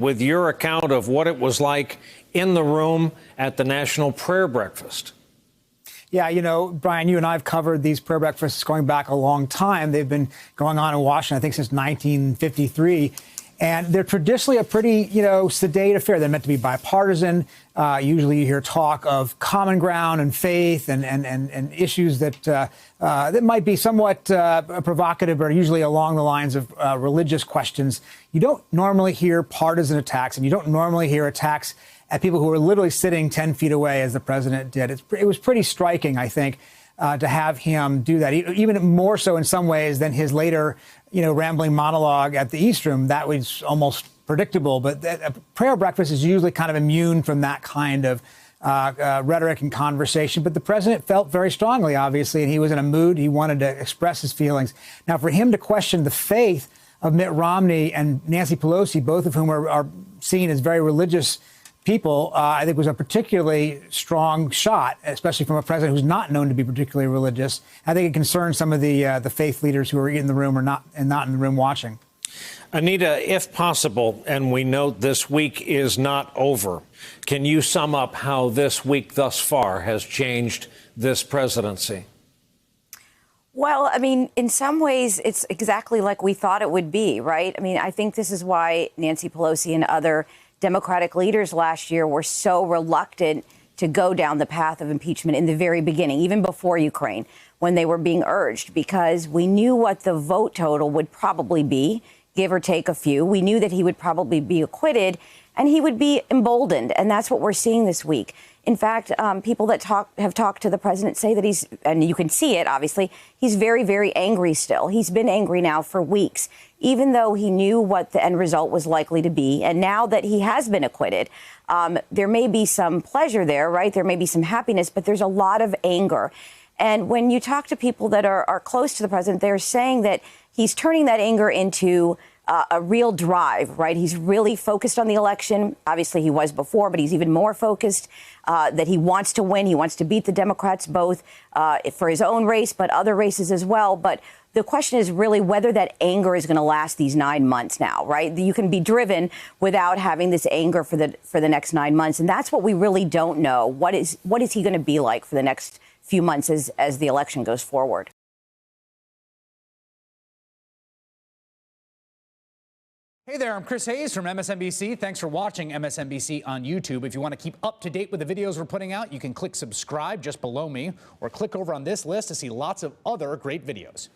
with your account of what it was like in the room at the National Prayer Breakfast. Yeah, you know, Brian, you and I have covered these prayer breakfasts going back a long time. They've been going on in Washington, I think, since 1953. And they're traditionally a pretty, sedate affair. They're meant to be bipartisan. Usually you hear talk of common ground and faith and issues that might be somewhat provocative, but are usually along the lines of religious questions. You don't normally hear partisan attacks, and you don't normally hear attacks at people who are literally sitting 10 feet away, as the president did. It was pretty striking, I think, to have him do that, even more so in some ways than his later, rambling monologue at the East Room. That was almost predictable. But a prayer breakfast is usually kind of immune from that kind of rhetoric and conversation. But the president felt very strongly, obviously, and he was in a mood. He wanted to express his feelings. Now, for him to question the faith of Mitt Romney and Nancy Pelosi, both of whom are seen as very religious people, I think was a particularly strong shot, especially from a president who's not known to be particularly religious. I think it concerns some of the faith leaders who are in the room or not in the room watching. Anita, if possible, and we note this week is not over, can you sum up how this week thus far has changed this presidency? Well, I mean, in some ways, it's exactly like we thought it would be, right? I mean, I think this is why Nancy Pelosi and other Democratic leaders last year were so reluctant to go down the path of impeachment in the very beginning, even before Ukraine, when they were being urged, because we knew what the vote total would probably be, give or take a few. We knew that he would probably be acquitted and he would be emboldened. And that's what we're seeing this week. In fact, people that have talked to the president say that he's, and you can see it, obviously, he's very, very angry still. He's been angry now for weeks, even though he knew what the end result was likely to be. And now that he has been acquitted, there may be some pleasure there, right? There may be some happiness, but there's a lot of anger. And when you talk to people that are close to the president, they're saying that he's turning that anger into a real drive, right? He's really focused on the election. Obviously, he was before, but he's even more focused that he wants to win. He wants to beat the Democrats, both for his own race, but other races as well. But the question is really whether that anger is going to last these 9 months now, right? You can be driven without having this anger for the next 9 months. And that's what we really don't know. What is he going to be like for the next few months as the election goes forward? Hey there, I'm Chris Hayes from MSNBC. Thanks for watching MSNBC on YouTube. If you want to keep up to date with the videos we're putting out, you can click subscribe just below me or click over on this list to see lots of other great videos.